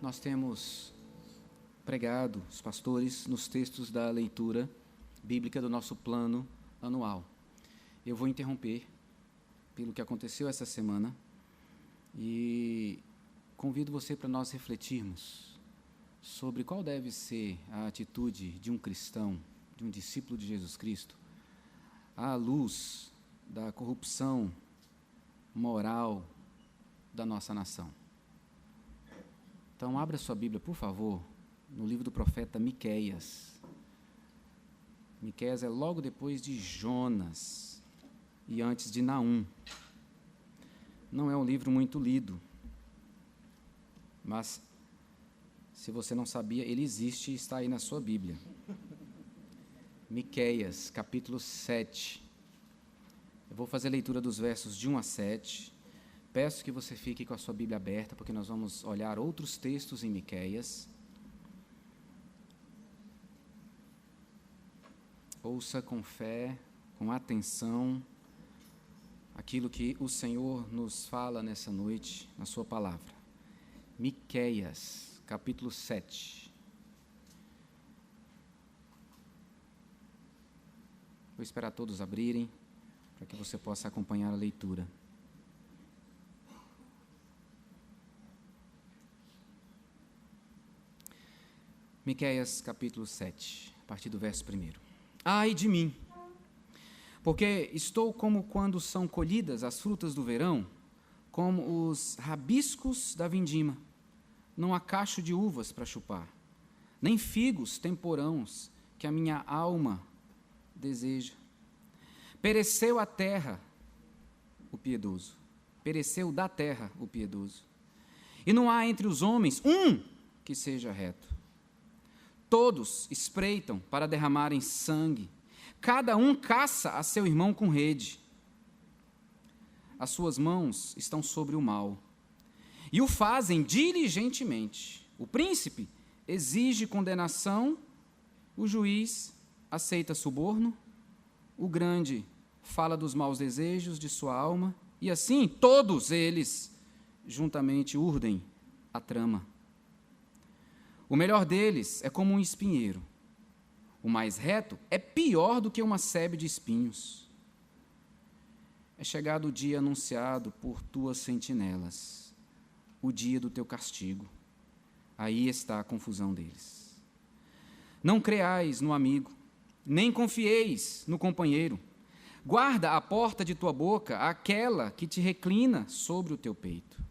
nós temos pregado, os pastores, nos textos da leitura bíblica do nosso plano anual. Eu vou interromper pelo que aconteceu essa semana e convido você para nós refletirmos sobre qual deve ser a atitude de um cristão, de um discípulo de Jesus Cristo, à luz da corrupção moral da nossa nação. Então, abra sua Bíblia, por favor, no livro do profeta Miqueias. Miqueias é logo depois de Jonas e antes de Naum. Não é um livro muito lido, mas, se você não sabia, ele existe e está aí na sua Bíblia. Miqueias, capítulo 7. Eu vou fazer a leitura dos versos de 1 a 7. Peço que você fique com a sua Bíblia aberta, porque nós vamos olhar outros textos em Miqueias. Ouça com fé, com atenção, aquilo que o Senhor nos fala nessa noite, na sua palavra. Miqueias, capítulo 7. Vou esperar todos abrirem, para que você possa acompanhar a leitura. Miqueias, capítulo 7, a partir do verso 1. Ai de mim, porque estou como quando são colhidas as frutas do verão, como os rabiscos da vindima. Não há cacho de uvas para chupar, nem figos temporãos que a minha alma deseja. Pereceu a terra o piedoso, pereceu da terra o piedoso. E não há entre os homens um que seja reto. Todos espreitam para derramarem sangue, cada um caça a seu irmão com rede. As suas mãos estão sobre o mal, e o fazem diligentemente. O príncipe exige condenação, o juiz aceita suborno, o grande fala dos maus desejos de sua alma, e assim todos eles juntamente urdem a trama. O melhor deles é como um espinheiro. O mais reto é pior do que uma sebe de espinhos. É chegado o dia anunciado por tuas sentinelas, o dia do teu castigo. Aí está a confusão deles. Não creais no amigo, nem confieis no companheiro. Guarda a porta de tua boca aquela que te reclina sobre o teu peito.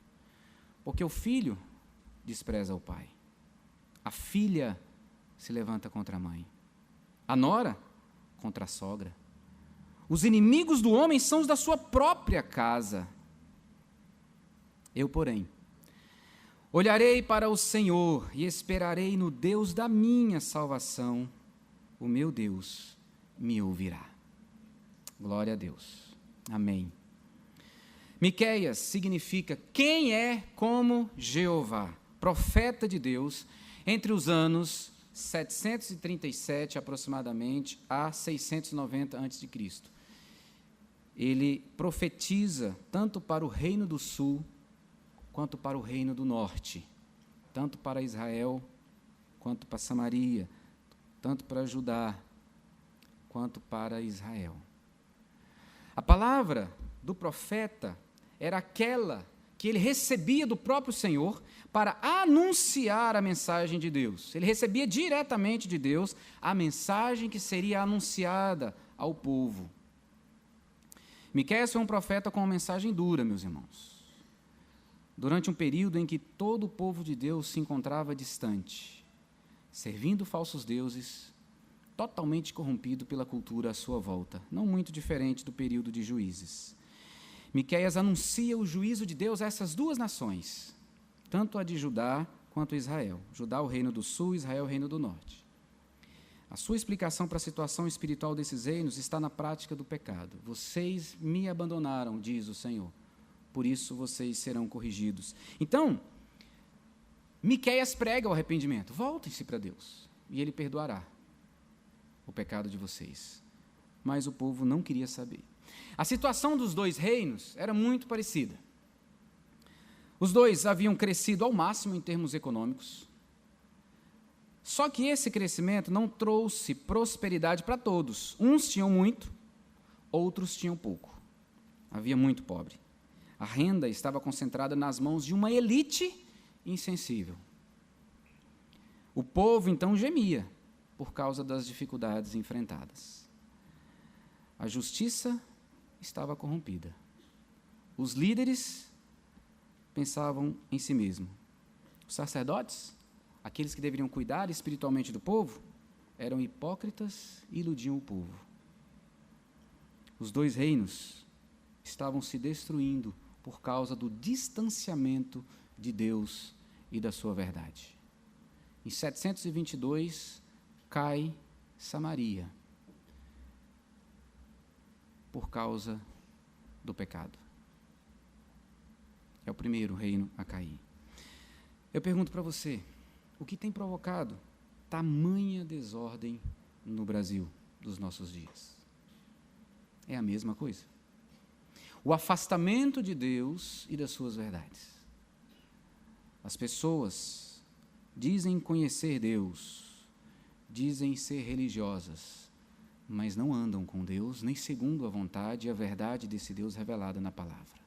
Porque o filho despreza o pai. A filha se levanta contra a mãe, a nora contra a sogra. Os inimigos do homem são os da sua própria casa. Eu, porém, olharei para o Senhor e esperarei no Deus da minha salvação. O meu Deus me ouvirá. Glória a Deus. Amém. Miqueias significa quem é como Jeová, profeta de Deus, entre os anos 737 aproximadamente a 690 a.C. Ele profetiza tanto para o reino do sul quanto para o reino do norte, tanto para Israel quanto para Samaria, tanto para Judá quanto para Israel. A palavra do profeta era aquela que ele recebia do próprio Senhor para anunciar a mensagem de Deus. Ele recebia diretamente de Deus a mensagem que seria anunciada ao povo. Miqueias foi um profeta com uma mensagem dura, meus irmãos. Durante um período em que todo o povo de Deus se encontrava distante, servindo falsos deuses, totalmente corrompido pela cultura à sua volta, não muito diferente do período de Juízes. Miqueias anuncia o juízo de Deus a essas duas nações, tanto a de Judá quanto a Israel. Judá, o reino do sul, Israel, o reino do norte. A sua explicação para a situação espiritual desses reinos está na prática do pecado. Vocês me abandonaram, diz o Senhor, por isso vocês serão corrigidos. Então, Miqueias prega o arrependimento. Voltem-se para Deus, e Ele perdoará o pecado de vocês. Mas o povo não queria saber. A situação dos dois reinos era muito parecida. Os dois haviam crescido ao máximo em termos econômicos. Só que esse crescimento não trouxe prosperidade para todos. Uns tinham muito, outros tinham pouco. Havia muito pobre. A renda estava concentrada nas mãos de uma elite insensível. O povo, então, gemia por causa das dificuldades enfrentadas. A justiça estava corrompida. Os líderes pensavam em si mesmos. Os sacerdotes, aqueles que deveriam cuidar espiritualmente do povo, eram hipócritas e iludiam o povo. Os dois reinos estavam se destruindo por causa do distanciamento de Deus e da sua verdade. Em 722, cai Samaria por causa do pecado. É o primeiro reino a cair. Eu pergunto para você, o que tem provocado tamanha desordem no Brasil dos nossos dias? É a mesma coisa. O afastamento de Deus e das suas verdades. As pessoas dizem conhecer Deus, dizem ser religiosas, mas não andam com Deus, nem segundo a vontade e a verdade desse Deus revelada na palavra.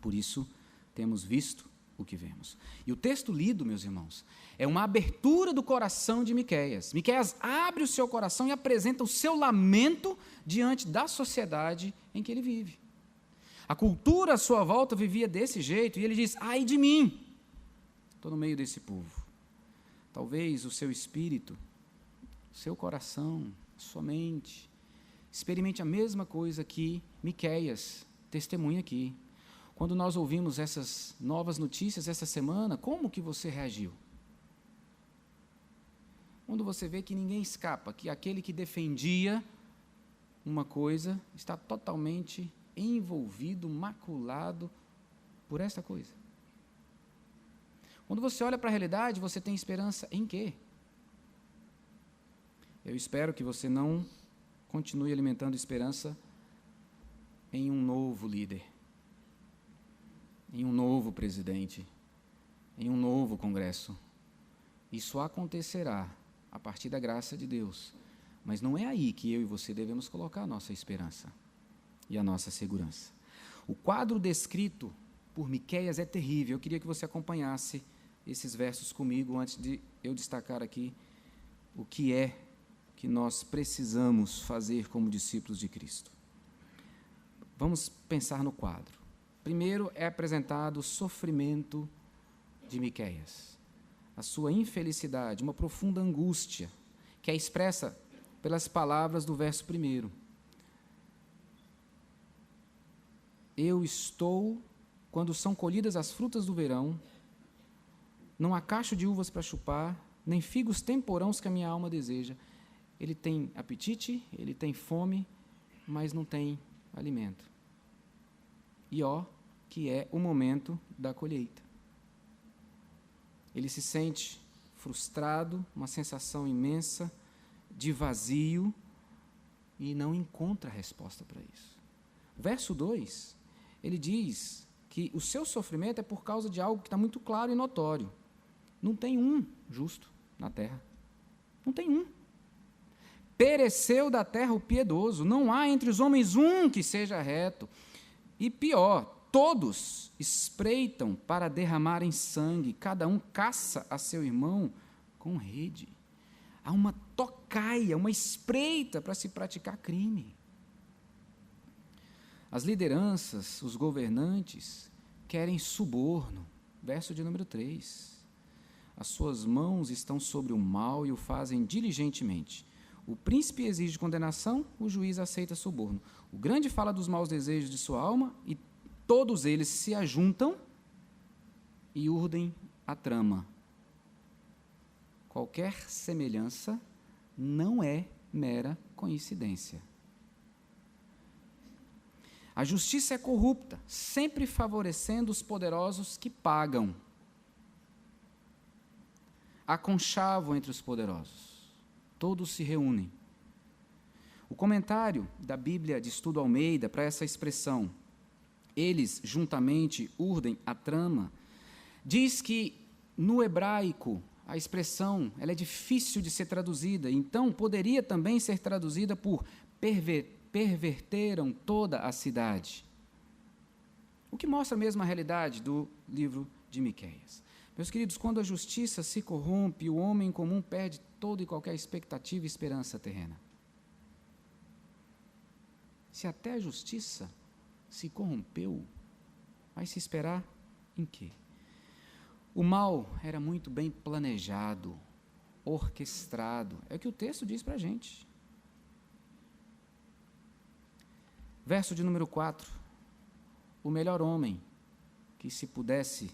Por isso, temos visto o que vemos. E o texto lido, meus irmãos, é uma abertura do coração de Miqueias. Miqueias abre o seu coração e apresenta o seu lamento diante da sociedade em que ele vive. A cultura à sua volta vivia desse jeito, e ele diz, ai de mim, estou no meio desse povo. Talvez o seu espírito, o seu coração, sua mente, experimente a mesma coisa que Miqueias testemunha aqui. Quando nós ouvimos essas novas notícias essa semana, como que você reagiu? Quando você vê que ninguém escapa, que aquele que defendia uma coisa está totalmente envolvido, maculado por essa coisa. Quando você olha para a realidade, você tem esperança em quê? Eu espero que você não continue alimentando esperança em um novo líder, em um novo presidente, em um novo congresso. Isso acontecerá a partir da graça de Deus, mas não é aí que eu e você devemos colocar a nossa esperança e a nossa segurança. O quadro descrito por Miqueias é terrível. Eu queria que você acompanhasse esses versos comigo antes de eu destacar aqui o que é que nós precisamos fazer como discípulos de Cristo. Vamos pensar no quadro. Primeiro é apresentado o sofrimento de Miqueias, a sua infelicidade, uma profunda angústia, que é expressa pelas palavras do verso 1. Eu estou, quando são colhidas as frutas do verão, não há cacho de uvas para chupar, nem figos temporãos que a minha alma deseja. Ele tem apetite, ele tem fome, mas não tem alimento. E que é o momento da colheita. Ele se sente frustrado, uma sensação imensa de vazio e não encontra resposta para isso. Verso 2, ele diz que o seu sofrimento é por causa de algo que está muito claro e notório. Não tem um justo na terra. Não tem um. Pereceu da terra o piedoso, não há entre os homens um que seja reto. E pior, todos espreitam para derramarem sangue, cada um caça a seu irmão com rede. Há uma tocaia, uma espreita para se praticar crime. As lideranças, os governantes, querem suborno. Verso de número 3. As suas mãos estão sobre o mal e o fazem diligentemente. O príncipe exige condenação, o juiz aceita suborno. O grande fala dos maus desejos de sua alma e todos eles se ajuntam e urdem a trama. Qualquer semelhança não é mera coincidência. A justiça é corrupta, sempre favorecendo os poderosos que pagam. Há conchavo entre os poderosos. Todos se reúnem. O comentário da Bíblia de Estudo Almeida para essa expressão eles juntamente urdem a trama. Diz que no hebraico a expressão ela é difícil de ser traduzida, então poderia também ser traduzida por perverteram toda a cidade. O que mostra mesmo a realidade do livro de Miqueias. Meus queridos, quando a justiça se corrompe, o homem comum perde toda e qualquer expectativa e esperança terrena. Se até a justiça se corrompeu, vai se esperar em quê? O mal era muito bem planejado, orquestrado. É o que o texto diz para a gente. Verso de número 4. O melhor homem que se pudesse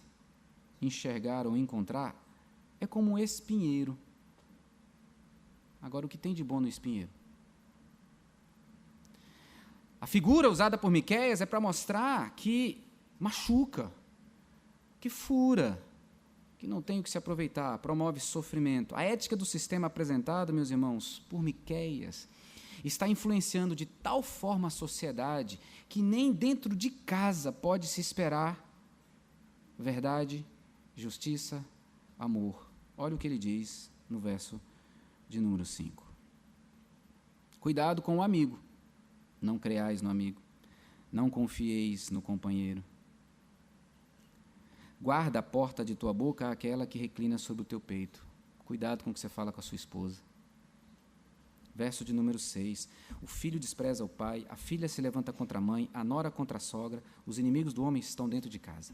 enxergar ou encontrar é como um espinheiro. Agora, o que tem de bom no espinheiro? A figura usada por Miqueias é para mostrar que machuca, que fura, que não tem o que se aproveitar, promove sofrimento. A ética do sistema apresentada, meus irmãos, por Miqueias, está influenciando de tal forma a sociedade que nem dentro de casa pode se esperar verdade, justiça, amor. Olha o que ele diz no verso de número 5. Cuidado com o amigo. Não creais no amigo, não confieis no companheiro. Guarda a porta de tua boca aquela que reclina sobre o teu peito. Cuidado com o que você fala com a sua esposa. Verso de número 6. O filho despreza o pai, a filha se levanta contra a mãe, a nora contra a sogra, os inimigos do homem estão dentro de casa.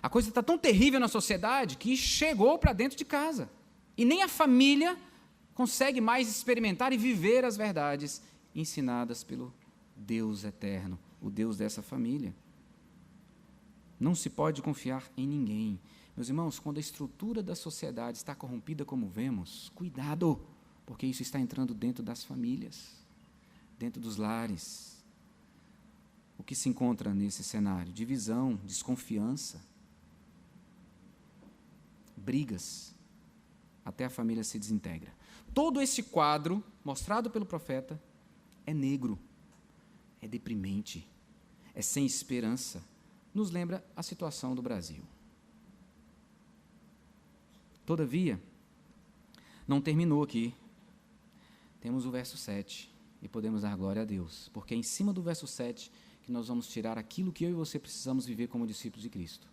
A coisa está tão terrível na sociedade que chegou para dentro de casa. E nem a família consegue mais experimentar e viver as verdades ensinadas pelo Deus eterno, o Deus dessa família. Não se pode confiar em ninguém. Meus irmãos, quando a estrutura da sociedade está corrompida como vemos, cuidado, porque isso está entrando dentro das famílias, dentro dos lares. O que se encontra nesse cenário? Divisão, desconfiança, brigas, até a família se desintegra. Todo esse quadro, mostrado pelo profeta, é negro, é deprimente, é sem esperança. Nos lembra a situação do Brasil. Todavia, não terminou aqui. Temos o verso 7 e podemos dar glória a Deus, porque é em cima do verso 7 que nós vamos tirar aquilo que eu e você precisamos viver como discípulos de Cristo.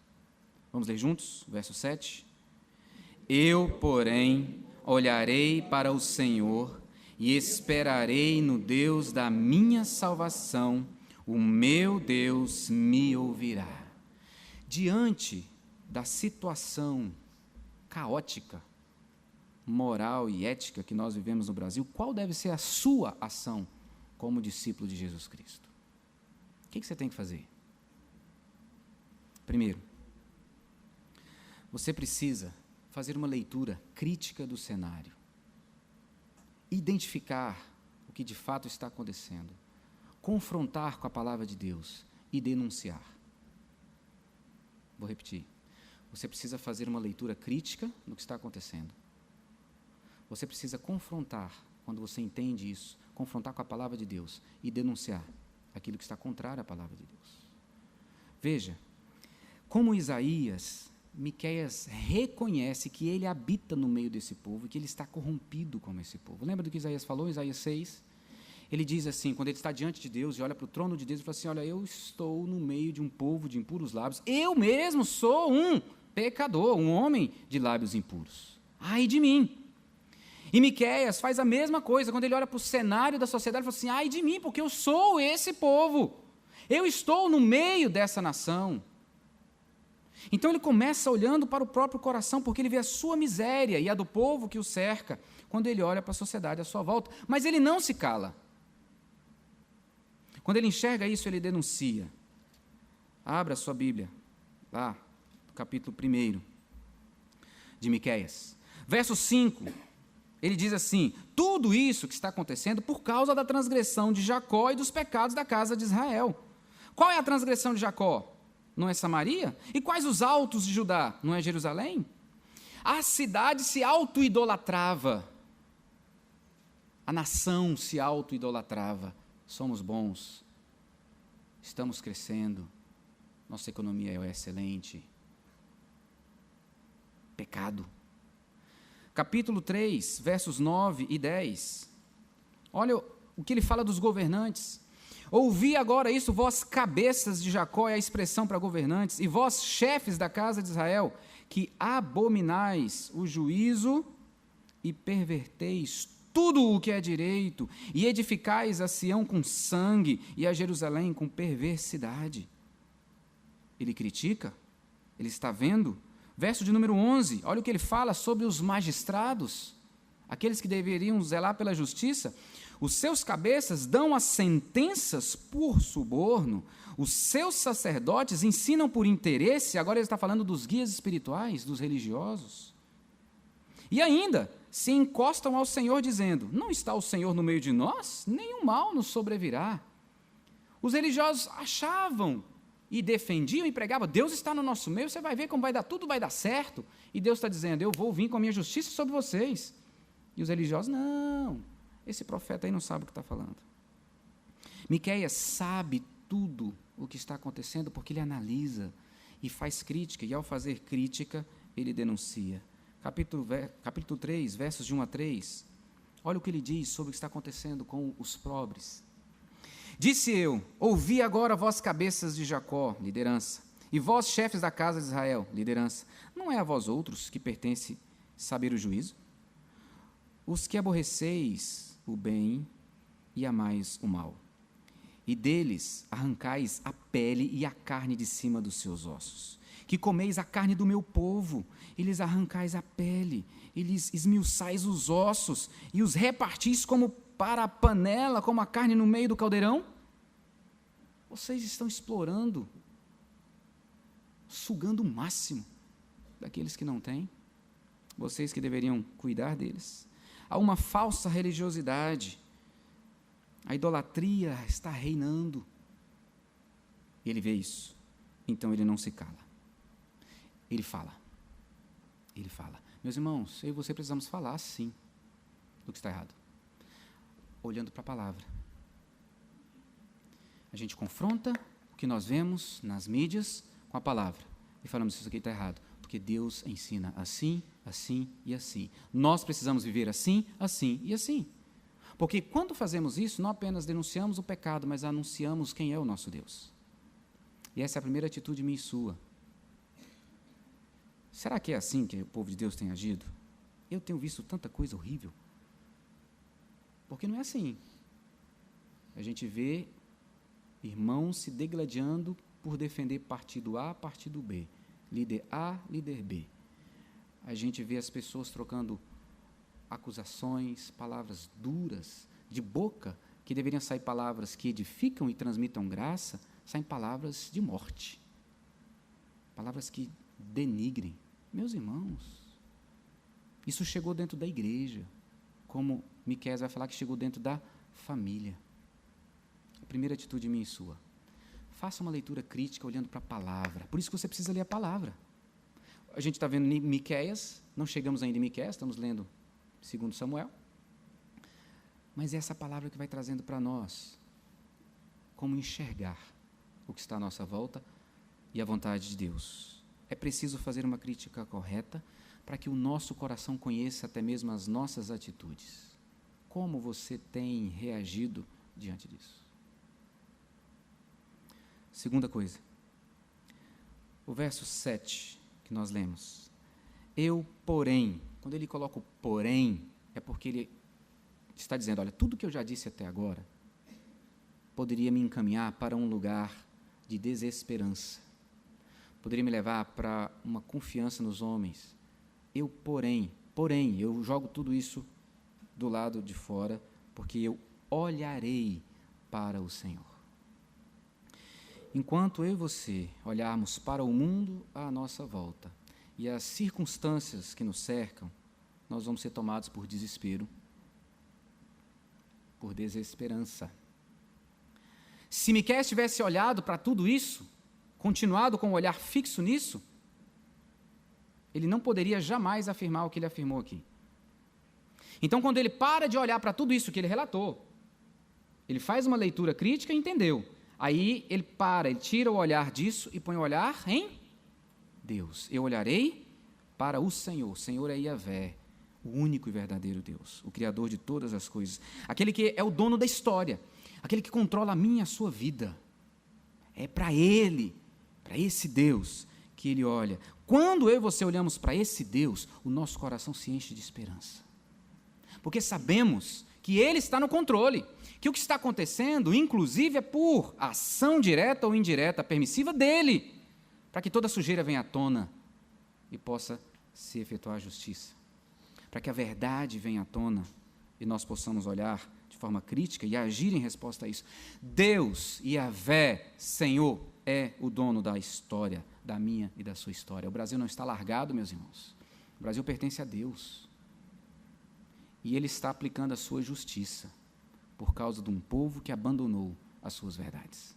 Vamos ler juntos? Verso 7. Eu, porém, olharei para o Senhor e esperarei no Deus da minha salvação. O meu Deus me ouvirá. Diante da situação caótica, moral e ética que nós vivemos no Brasil, qual deve ser a sua ação como discípulo de Jesus Cristo? O que você tem que fazer? Primeiro, você precisa fazer uma leitura crítica do cenário, identificar o que de fato está acontecendo, confrontar com a palavra de Deus e denunciar. Vou repetir. Você precisa fazer uma leitura crítica do que está acontecendo. Você precisa confrontar, quando você entende isso, confrontar com a palavra de Deus e denunciar aquilo que está contrário à palavra de Deus. Veja, como Isaías, Miqueias reconhece que ele habita no meio desse povo e que ele está corrompido como esse povo. Lembra do que Isaías falou, Isaías 6? Ele diz assim, quando ele está diante de Deus e olha para o trono de Deus, ele fala assim, olha, eu estou no meio de um povo de impuros lábios, eu mesmo sou um pecador, um homem de lábios impuros. Ai de mim! E Miqueias faz a mesma coisa, quando ele olha para o cenário da sociedade, ele fala assim, ai de mim, porque eu sou esse povo, eu estou no meio dessa nação. Então ele começa olhando para o próprio coração, porque ele vê a sua miséria e a do povo que o cerca, quando ele olha para a sociedade à sua volta. Mas ele não se cala. Quando ele enxerga isso, ele denuncia. Abra a sua Bíblia, lá, no capítulo 1 de Miqueias. Verso 5, ele diz assim, tudo isso que está acontecendo por causa da transgressão de Jacó e dos pecados da casa de Israel. Qual é a transgressão de Jacó? Não é Samaria? E quais os altos de Judá? Não é Jerusalém? A cidade se auto-idolatrava. A nação se auto-idolatrava. Somos bons. estamos crescendo, nossa economia é excelente. Pecado. Capítulo 3, versos 9 e 10. Olha o que ele fala dos governantes. Ouvi agora isso, vós cabeças de Jacó, é a expressão para governantes, e vós chefes da casa de Israel, que abominais o juízo e perverteis tudo o que é direito, e edificais a Sião com sangue, e a Jerusalém com perversidade. Ele critica, ele está vendo. Verso de número 11, olha o que ele fala sobre os magistrados, aqueles que deveriam zelar pela justiça. Os seus cabeças dão as sentenças por suborno, os seus sacerdotes ensinam por interesse. Agora ele está falando dos guias espirituais, dos religiosos. E ainda se encostam ao Senhor dizendo, não está o Senhor no meio de nós? Nenhum mal nos sobrevirá. Os religiosos achavam e defendiam e pregavam, Deus está no nosso meio, você vai ver como vai dar, tudo vai dar certo. E Deus está dizendo, eu vou vir com a minha justiça sobre vocês. E os religiosos, não, esse profeta aí não sabe o que está falando. Miqueias sabe tudo o que está acontecendo porque ele analisa e faz crítica, e ao fazer crítica, ele denuncia. Capítulo 3, versos de 1 a 3, olha o que ele diz sobre o que está acontecendo com os pobres. Disse eu, ouvi agora vós cabeças de Jacó, liderança, e vós chefes da casa de Israel, liderança, não é a vós outros que pertence saber o juízo? Os que aborreceis o bem e amais o mal, e deles arrancais a pele e a carne de cima dos seus ossos, que comeis a carne do meu povo, e lhes arrancais a pele, e lhes esmiuçais os ossos, e os repartis como para a panela, como a carne no meio do caldeirão? Vocês estão explorando, sugando o máximo daqueles que não têm, vocês que deveriam cuidar deles. Há uma falsa religiosidade, a idolatria está reinando, e ele vê isso, então ele não se cala, ele fala, meus irmãos, eu e você precisamos falar sim, do que está errado, olhando para a palavra, a gente confronta o que nós vemos nas mídias com a palavra, e falamos, isso aqui está errado, porque Deus ensina assim, assim e assim, nós precisamos viver assim, assim e assim, porque quando fazemos isso, não apenas denunciamos o pecado, mas anunciamos quem é o nosso Deus, e essa é a primeira atitude minha e sua. Será que é assim que o povo de Deus tem agido? Eu tenho visto tanta coisa horrível, porque não é assim, a gente vê irmãos se degladiando por defender partido A, partido B, líder A, líder B, a gente vê as pessoas trocando acusações, palavras duras, de boca, que deveriam sair palavras que edificam e transmitam graça, saem palavras de morte, palavras que denigrem. Meus irmãos, isso chegou dentro da igreja, como Miqueias vai falar que chegou dentro da família. A primeira atitude minha e sua, faça uma leitura crítica olhando para a palavra, por isso que você precisa ler a palavra. A gente está vendo Miqueias, não chegamos ainda em Miqueias, estamos lendo 2 Samuel, mas é essa palavra que vai trazendo para nós como enxergar o que está à nossa volta e a vontade de Deus. É preciso fazer uma crítica correta para que o nosso coração conheça até mesmo as nossas atitudes. Como você tem reagido diante disso? Segunda coisa, o verso 7 que nós lemos. Eu, porém, quando ele coloca o porém, é porque ele está dizendo, olha, tudo que eu já disse até agora poderia me encaminhar para um lugar de desesperança, poderia me levar para uma confiança nos homens. Eu, porém, eu jogo tudo isso do lado de fora, porque eu olharei para o Senhor. Enquanto eu e você olharmos para o mundo à nossa volta e as circunstâncias que nos cercam, nós vamos ser tomados por desespero, por desesperança. Se Miqueias tivesse olhado para tudo isso, continuado com o olhar fixo nisso, ele não poderia jamais afirmar o que ele afirmou aqui. Então, quando ele para de olhar para tudo isso que ele relatou, ele faz uma leitura crítica e entendeu. Aí ele para, ele tira o olhar disso e põe o olhar em Deus. Eu olharei para o Senhor. O Senhor é Yahvé, o único e verdadeiro Deus, o Criador de todas as coisas. Aquele que é o dono da história, aquele que controla a minha e a sua vida. É para Ele, para esse Deus que Ele olha. Quando eu e você olhamos para esse Deus, o nosso coração se enche de esperança. Porque sabemos que Ele está no controle, que o que está acontecendo, inclusive, é por ação direta ou indireta, permissiva dEle, para que toda sujeira venha à tona e possa se efetuar a justiça. Para que a verdade venha à tona e nós possamos olhar de forma crítica e agir em resposta a isso. Deus, Yahvé, Senhor, é o dono da história, da minha e da sua história. O Brasil não está largado, meus irmãos. O Brasil pertence a Deus. E Ele está aplicando a sua justiça por causa de um povo que abandonou as suas verdades.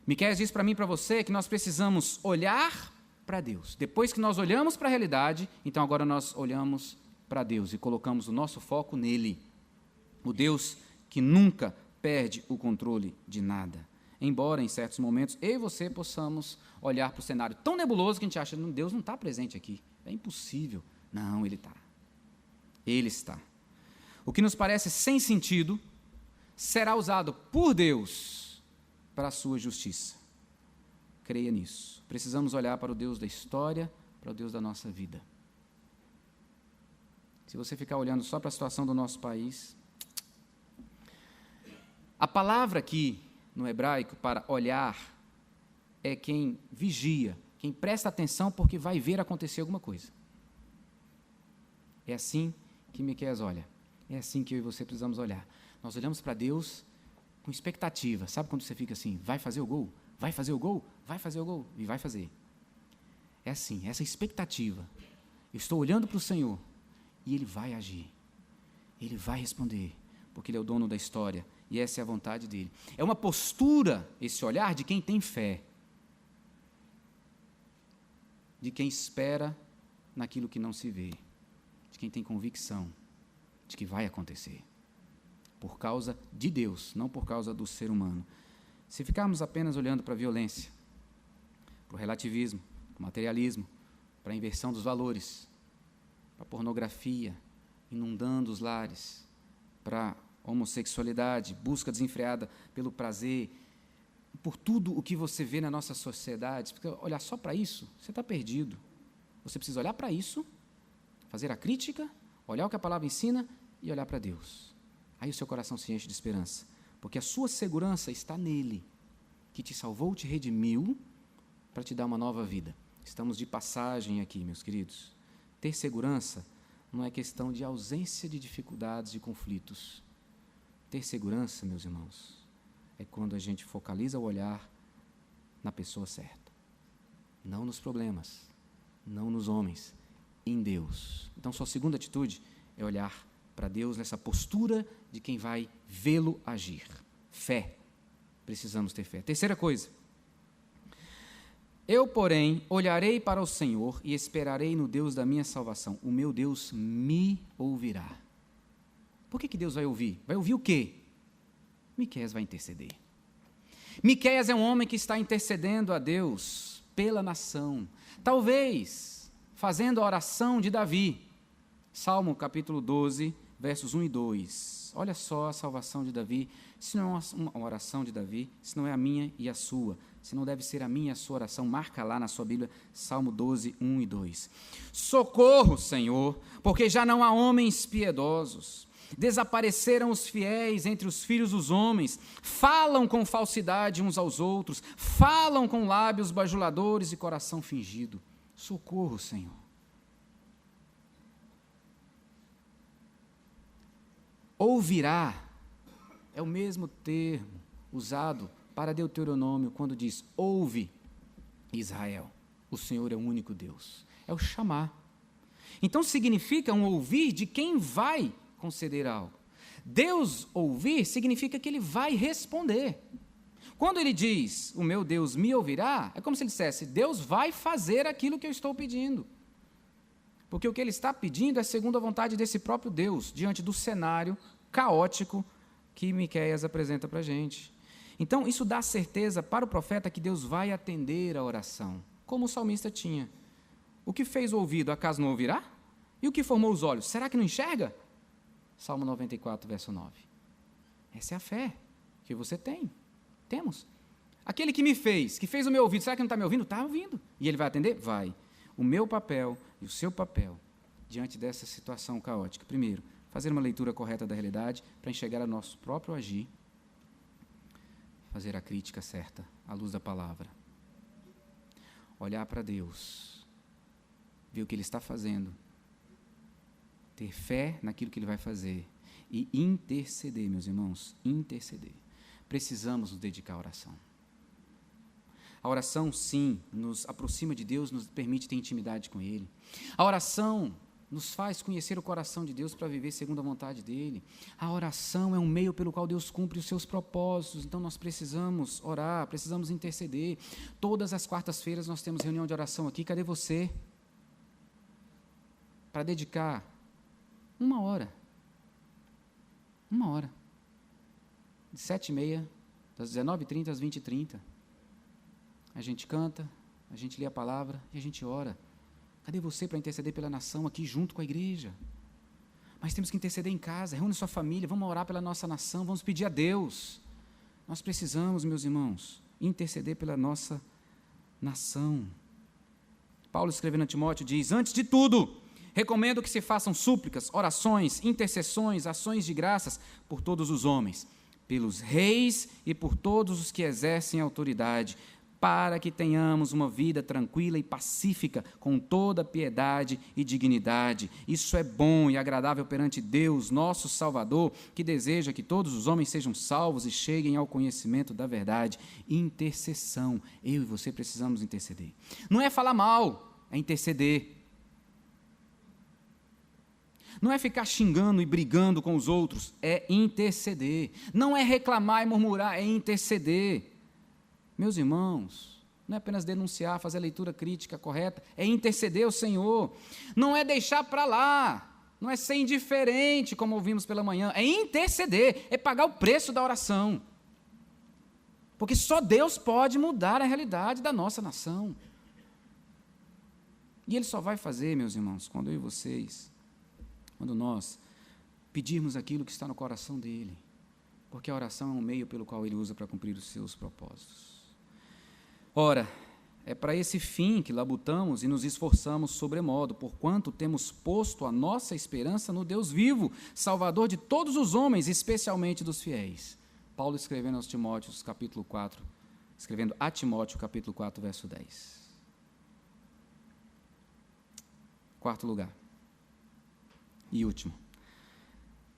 Miqueias diz para mim e para você que nós precisamos olhar para Deus. Depois que nós olhamos para a realidade, então agora nós olhamos para Deus e colocamos o nosso foco nele. O Deus que nunca perde o controle de nada. Embora em certos momentos eu e você possamos olhar para o cenário tão nebuloso que a gente acha que Deus não está presente aqui. É impossível. Não, Ele está. Ele está. O que nos parece sem sentido será usado por Deus para a sua justiça. Creia nisso. Precisamos olhar para o Deus da história, para o Deus da nossa vida. Se você ficar olhando só para a situação do nosso país, a palavra aqui no hebraico para olhar é quem vigia, quem presta atenção porque vai ver acontecer alguma coisa. É assim que Miqueias olha. É assim que eu e você precisamos olhar. Nós olhamos para Deus com expectativa. Sabe quando você fica assim, vai fazer o gol? Vai fazer o gol? Vai fazer o gol? E vai fazer. É assim, essa expectativa. Eu estou olhando para o Senhor e Ele vai agir. Ele vai responder, porque Ele é o dono da história e essa é a vontade dEle. É uma postura, esse olhar, de quem tem fé. De quem espera naquilo que não se vê. De quem tem convicção de que vai acontecer. Por causa de Deus, não por causa do ser humano. Se ficarmos apenas olhando para a violência, para o relativismo, para o materialismo, para a inversão dos valores, para a pornografia, inundando os lares, para a homossexualidade, busca desenfreada pelo prazer, por tudo o que você vê na nossa sociedade, porque olhar só para isso, você está perdido. Você precisa olhar para isso, fazer a crítica, olhar o que a palavra ensina e olhar para Deus. Aí o seu coração se enche de esperança, porque a sua segurança está nele, que te salvou, te redimiu, para te dar uma nova vida. Estamos de passagem aqui, meus queridos. Ter segurança não é questão de ausência de dificuldades, de conflitos. Ter segurança, meus irmãos, é quando a gente focaliza o olhar na pessoa certa. Não nos problemas, não nos homens, em Deus. Então, sua segunda atitude é olhar para Deus nessa postura de quem vai vê-lo agir. Fé. Precisamos ter fé. Terceira coisa. Eu, porém, olharei para o Senhor e esperarei no Deus da minha salvação. O meu Deus me ouvirá. Por que Deus vai ouvir? Vai ouvir o quê? Miqueias vai interceder. Miqueias é um homem que está intercedendo a Deus pela nação. Talvez fazendo a oração de Davi. Salmo capítulo 12, versos 1 e 2. Olha só a salvação de Davi. Se não é uma oração de Davi, se não é a minha e a sua, se não deve ser a minha e a sua oração, marca lá na sua Bíblia, Salmo 12, 1 e 2. Socorro, Senhor, porque já não há homens piedosos. Desapareceram os fiéis entre os filhos dos homens. Falam com falsidade uns aos outros. Falam com lábios bajuladores e coração fingido. Socorro, Senhor. Ouvirá é o mesmo termo usado para Deuteronômio quando diz: ouve, Israel, o Senhor é o único Deus. É o chamar. Então significa um ouvir de quem vai conceder algo. Deus ouvir significa que Ele vai responder. Quando Ele diz, o meu Deus me ouvirá, é como se Ele dissesse, Deus vai fazer aquilo que eu estou pedindo. Porque o que Ele está pedindo é segundo a vontade desse próprio Deus, diante do cenário caótico que Miqueias apresenta para a gente. Então, isso dá certeza para o profeta que Deus vai atender a oração, como o salmista tinha. O que fez o ouvido, acaso não ouvirá? E o que formou os olhos, será que não enxerga? Salmo 94, verso 9. Essa é a fé que você tem. Temos. Aquele que me fez, que fez o meu ouvido, será que não está me ouvindo? Está ouvindo. E ele vai atender? Vai. O meu papel e o seu papel diante dessa situação caótica. Primeiro, fazer uma leitura correta da realidade para enxergar o nosso próprio agir. Fazer a crítica certa, à luz da palavra. Olhar para Deus. Ver o que Ele está fazendo. Ter fé naquilo que Ele vai fazer. E interceder, meus irmãos, interceder. Precisamos nos dedicar à oração. A oração, sim, nos aproxima de Deus, nos permite ter intimidade com Ele. A oração nos faz conhecer o coração de Deus para viver segundo a vontade dEle. A oração é um meio pelo qual Deus cumpre os seus propósitos, então nós precisamos orar, precisamos interceder. Todas as quartas-feiras nós temos reunião de oração aqui, cadê você? Para dedicar 1 hora. 1 hora. De 7h30, das 19h30 às 20h30. A gente canta, a gente lê a palavra e a gente ora. Cadê você para interceder pela nação aqui junto com a igreja? Mas temos que interceder em casa, reúne sua família, vamos orar pela nossa nação, vamos pedir a Deus. Nós precisamos, meus irmãos, interceder pela nossa nação. Paulo, escrevendo a Timóteo, diz: antes de tudo, recomendo que se façam súplicas, orações, intercessões, ações de graças por todos os homens, pelos reis e por todos os que exercem autoridade, para que tenhamos uma vida tranquila e pacífica, com toda piedade e dignidade. Isso é bom e agradável perante Deus, nosso Salvador, que deseja que todos os homens sejam salvos e cheguem ao conhecimento da verdade. Intercessão. Eu e você precisamos interceder. Não é falar mal, é interceder. Não é ficar xingando e brigando com os outros, é interceder. Não é reclamar e murmurar, é interceder. Meus irmãos, não é apenas denunciar, fazer a leitura crítica correta, é interceder ao Senhor. Não é deixar para lá, não é ser indiferente, como ouvimos pela manhã, é interceder, é pagar o preço da oração. Porque só Deus pode mudar a realidade da nossa nação. E Ele só vai fazer, meus irmãos, quando eu e vocês, quando nós pedirmos aquilo que está no coração dEle. Porque a oração é um meio pelo qual Ele usa para cumprir os seus propósitos. Ora, é para esse fim que labutamos e nos esforçamos sobremodo, porquanto temos posto a nossa esperança no Deus vivo, Salvador de todos os homens, especialmente dos fiéis. Paulo escrevendo a Timóteo, capítulo 4, verso 10. Quarto lugar, e último,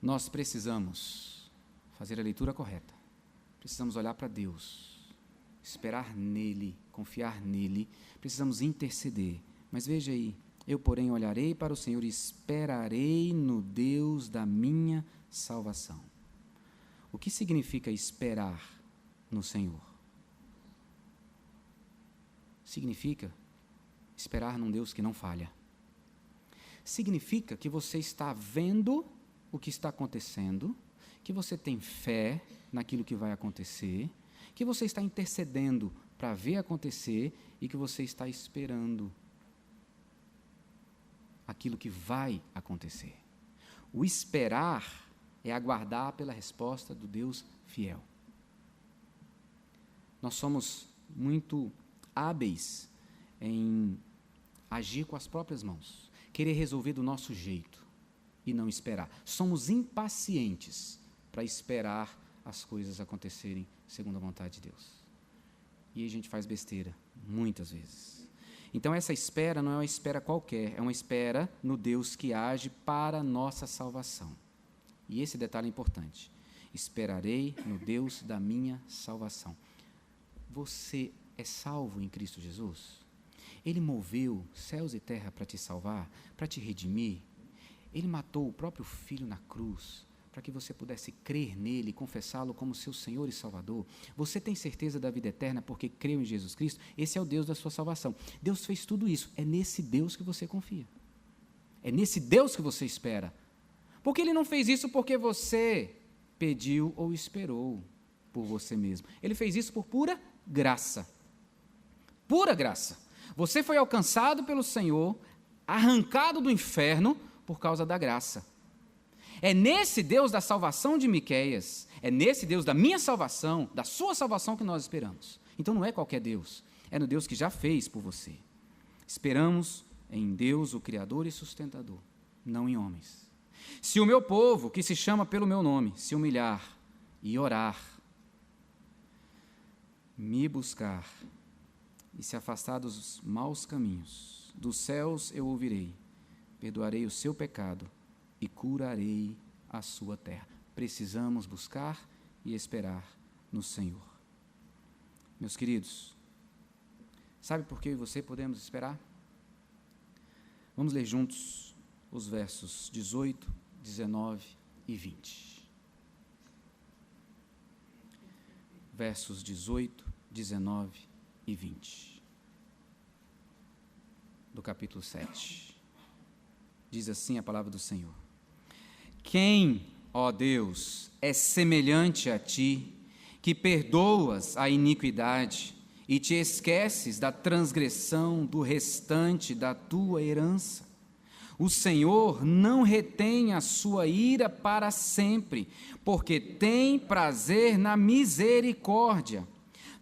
nós precisamos fazer a leitura correta, precisamos olhar para Deus, esperar nele, confiar nele, precisamos interceder. Mas veja aí, eu porém olharei para o Senhor e esperarei no Deus da minha salvação. O que significa esperar no Senhor? Significa esperar num Deus que não falha. Significa que você está vendo o que está acontecendo, que você tem fé naquilo que vai acontecer, que você está intercedendo para ver acontecer e que você está esperando aquilo que vai acontecer. O esperar é aguardar pela resposta do Deus fiel. Nós somos muito hábeis em agir com as próprias mãos, querer resolver do nosso jeito e não esperar. Somos impacientes para esperar as coisas acontecerem segundo a vontade de Deus. E a gente faz besteira, muitas vezes. Então, essa espera não é uma espera qualquer, é uma espera no Deus que age para a nossa salvação. E esse detalhe é importante. Esperarei no Deus da minha salvação. Você é salvo em Cristo Jesus? Ele moveu céus e terra para te salvar, para te redimir. Ele matou o próprio Filho na cruz, para que você pudesse crer nele e confessá-lo como seu Senhor e Salvador. Você tem certeza da vida eterna porque creu em Jesus Cristo? Esse é o Deus da sua salvação. Deus fez tudo isso. É nesse Deus que você confia. É nesse Deus que você espera. Porque Ele não fez isso porque você pediu ou esperou. por você mesmo. Ele fez isso por pura graça. Pura graça. Você foi alcançado pelo Senhor, arrancado do inferno por causa da graça. É nesse Deus da salvação de Miqueias, é nesse Deus da minha salvação, da sua salvação que nós esperamos. Então não é qualquer Deus, é no Deus que já fez por você. Esperamos em Deus, o Criador e sustentador, não em homens. Se o meu povo, que se chama pelo meu nome, se humilhar e orar, me buscar e se afastar dos maus caminhos, dos céus eu ouvirei, perdoarei o seu pecado e curarei a sua terra. Precisamos buscar e esperar no Senhor. Meus queridos, sabe por que eu e você podemos esperar? Vamos ler juntos os versos 18, 19 e 20. Versos 18, 19 e 20. Do capítulo 7. Diz assim a palavra do Senhor. Quem, ó Deus, é semelhante a ti, que perdoas a iniquidade e te esqueces da transgressão do restante da tua herança? O Senhor não retém a sua ira para sempre, porque tem prazer na misericórdia.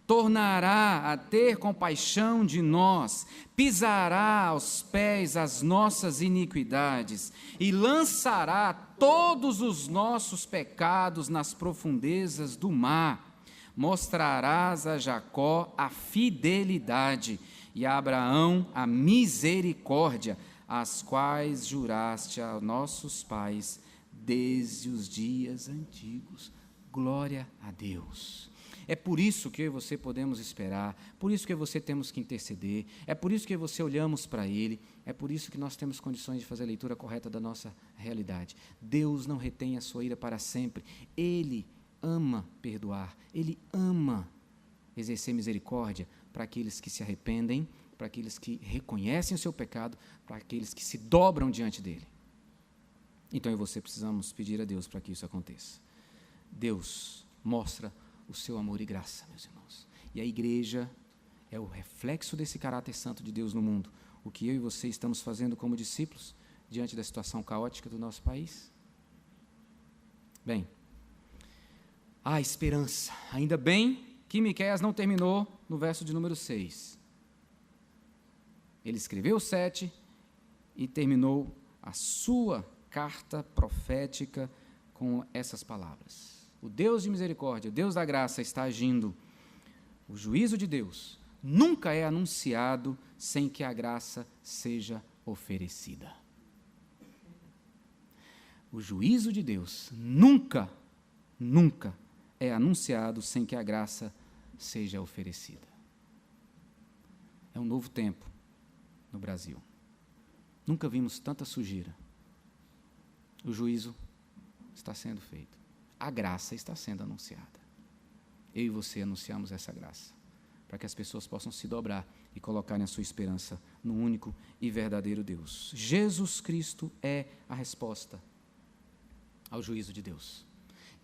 Tornará a ter compaixão de nós, pisará aos pés as nossas iniquidades e lançará todos os nossos pecados nas profundezas do mar. Mostrarás a Jacó a fidelidade e a Abraão a misericórdia, as quais juraste a nossos pais desde os dias antigos. Glória a Deus. É por isso que eu e você podemos esperar, por isso que eu e você temos que interceder, é por isso que eu e você olhamos para Ele, é por isso que nós temos condições de fazer a leitura correta da nossa realidade. Deus não retém a sua ira para sempre, Ele ama perdoar, Ele ama exercer misericórdia para aqueles que se arrependem, para aqueles que reconhecem o seu pecado, para aqueles que se dobram diante dEle. Então eu e você precisamos pedir a Deus para que isso aconteça. Deus mostra o seu amor e graça, meus irmãos. E a igreja é o reflexo desse caráter santo de Deus no mundo. O que eu e você estamos fazendo como discípulos diante da situação caótica do nosso país? Bem, há esperança. Ainda bem que Miqueias não terminou no verso de número 6. Ele escreveu 7 e terminou a sua carta profética com essas palavras. O Deus de misericórdia, o Deus da graça está agindo. O juízo de Deus nunca é anunciado sem que a graça seja oferecida. O juízo de Deus nunca é anunciado sem que a graça seja oferecida. É um novo tempo no Brasil. Nunca vimos tanta sujeira. O juízo está sendo feito. A graça está sendo anunciada. Eu e você anunciamos essa graça, para que as pessoas possam se dobrar e colocarem a sua esperança no único e verdadeiro Deus. Jesus Cristo é a resposta ao juízo de Deus.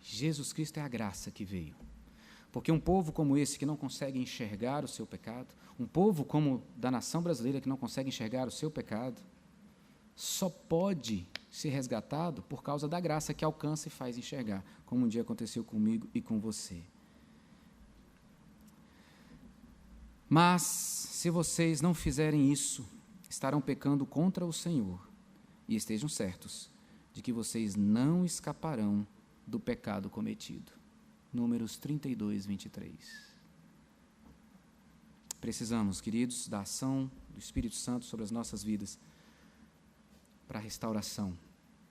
Jesus Cristo é a graça que veio. Porque um povo como esse, que não consegue enxergar o seu pecado, um povo como da nação brasileira, que não consegue enxergar o seu pecado, só pode ser resgatado por causa da graça que alcança e faz enxergar, como um dia aconteceu comigo e com você. Mas, se vocês não fizerem isso, estarão pecando contra o Senhor, e estejam certos de que vocês não escaparão do pecado cometido. Números 32, 23. Precisamos, queridos, da ação do Espírito Santo sobre as nossas vidas, para a restauração,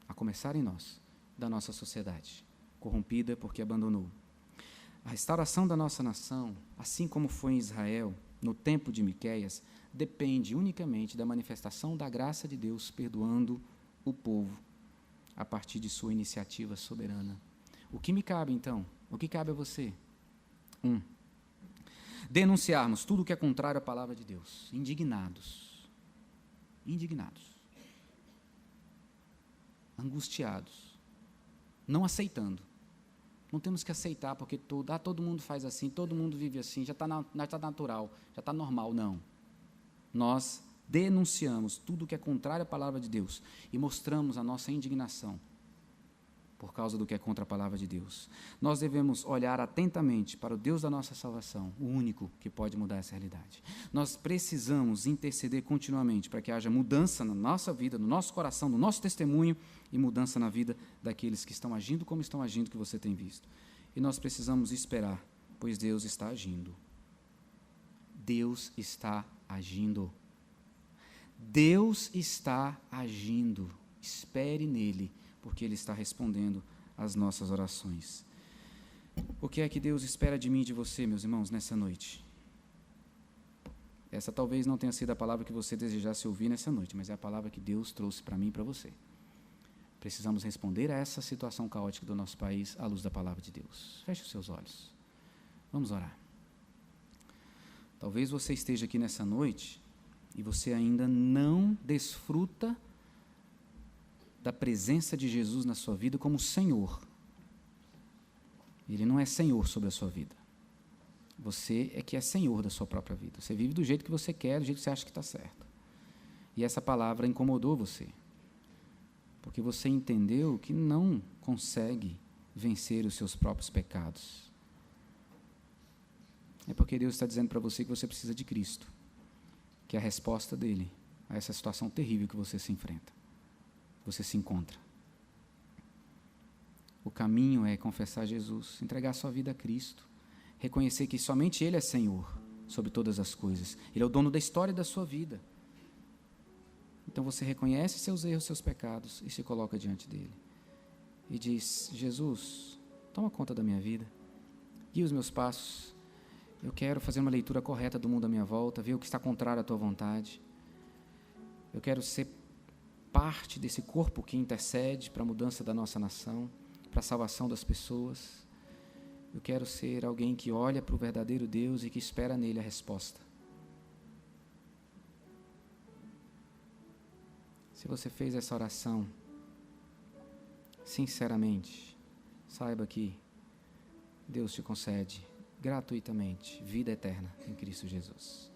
a começar em nós, da nossa sociedade, corrompida porque abandonou. A restauração da nossa nação, assim como foi em Israel, no tempo de Miqueias, depende unicamente da manifestação da graça de Deus perdoando o povo, a partir de sua iniciativa soberana. O que me cabe, então? O que cabe a você? 1. Denunciarmos tudo o que é contrário à palavra de Deus, indignados, angustiados, não aceitando, Não temos que aceitar, porque todo mundo faz assim, todo mundo vive assim, já está natural, já está normal. Não. Nós denunciamos tudo que é contrário à palavra de Deus e mostramos a nossa indignação por causa do que é contra a palavra de Deus. Nós devemos olhar atentamente para o Deus da nossa salvação, o único que pode mudar essa realidade. Nós precisamos interceder continuamente para que haja mudança na nossa vida, no nosso coração, no nosso testemunho e mudança na vida daqueles que estão agindo como estão agindo, que você tem visto. E nós precisamos esperar, pois Deus está agindo. Deus está agindo. Deus está agindo. Espere nele, porque Ele está respondendo às nossas orações. O que é que Deus espera de mim e de você, meus irmãos, nessa noite? Essa talvez não tenha sido a palavra que você desejasse ouvir nessa noite, mas é a palavra que Deus trouxe para mim e para você. Precisamos responder a essa situação caótica do nosso país à luz da palavra de Deus. Feche os seus olhos. Vamos orar. Talvez você esteja aqui nessa noite e você ainda não desfruta da presença de Jesus na sua vida como Senhor. Ele não é Senhor sobre a sua vida. Você é que é Senhor da sua própria vida. Você vive do jeito que você quer, do jeito que você acha que está certo. E essa palavra incomodou você, porque você entendeu que não consegue vencer os seus próprios pecados. É porque Deus está dizendo para você que você precisa de Cristo, que é a resposta dele a essa situação terrível que você se enfrenta. Você se encontra. O caminho é confessar Jesus, entregar sua vida a Cristo, reconhecer que somente Ele é Senhor sobre todas as coisas. Ele é o dono da história da sua vida. Então você reconhece seus erros, seus pecados e se coloca diante dele. E diz: Jesus, toma conta da minha vida, guia os meus passos. Eu quero fazer uma leitura correta do mundo à minha volta, ver o que está contrário à tua vontade. Eu quero ser parte desse corpo que intercede para a mudança da nossa nação, para a salvação das pessoas. Eu quero ser alguém que olha para o verdadeiro Deus e que espera nele a resposta. Se você fez essa oração, sinceramente, saiba que Deus te concede gratuitamente vida eterna em Cristo Jesus.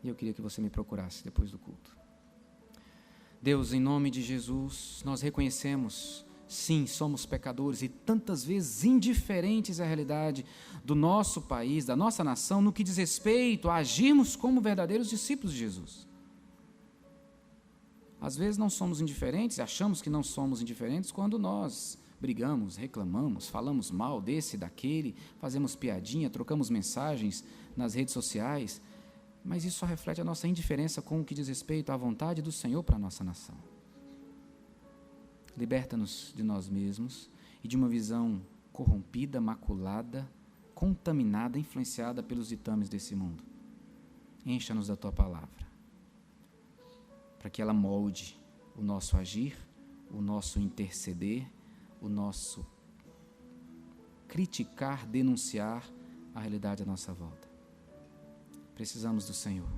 E eu queria que você me procurasse depois do culto. Deus, em nome de Jesus, nós reconhecemos, sim, somos pecadores e tantas vezes indiferentes à realidade do nosso país, da nossa nação, no que diz respeito a agirmos como verdadeiros discípulos de Jesus. Às vezes não somos indiferentes, achamos que não somos indiferentes quando nós brigamos, reclamamos, falamos mal desse, daquele, fazemos piadinha, trocamos mensagens nas redes sociais, mas isso só reflete a nossa indiferença com o que diz respeito à vontade do Senhor para a nossa nação. Liberta-nos de nós mesmos e de uma visão corrompida, maculada, contaminada, influenciada pelos ditames desse mundo. Encha-nos da Tua palavra, para que ela molde o nosso agir, o nosso interceder, o nosso criticar, denunciar a realidade à nossa volta. Precisamos do Senhor.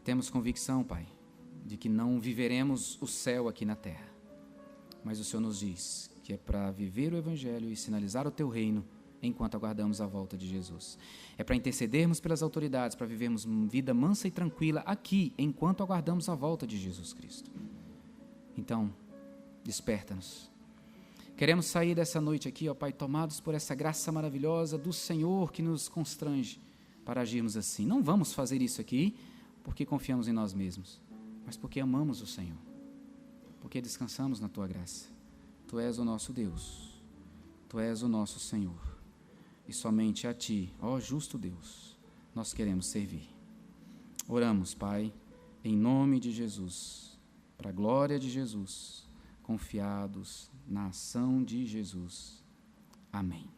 Temos convicção, Pai, de que não viveremos o céu aqui na terra, mas o Senhor nos diz que é para viver o Evangelho e sinalizar o Teu reino enquanto aguardamos a volta de Jesus. É para intercedermos pelas autoridades, para vivermos vida mansa e tranquila aqui, enquanto aguardamos a volta de Jesus Cristo. Então, desperta-nos. Queremos sair dessa noite aqui, ó Pai, tomados por essa graça maravilhosa do Senhor que nos constrange para agirmos assim. Não vamos fazer isso aqui porque confiamos em nós mesmos, mas porque amamos o Senhor, porque descansamos na Tua graça. Tu és o nosso Deus, Tu és o nosso Senhor, e somente a Ti, ó justo Deus, nós queremos servir. Oramos, Pai, em nome de Jesus, para a glória de Jesus, confiados na ação de Jesus. Amém.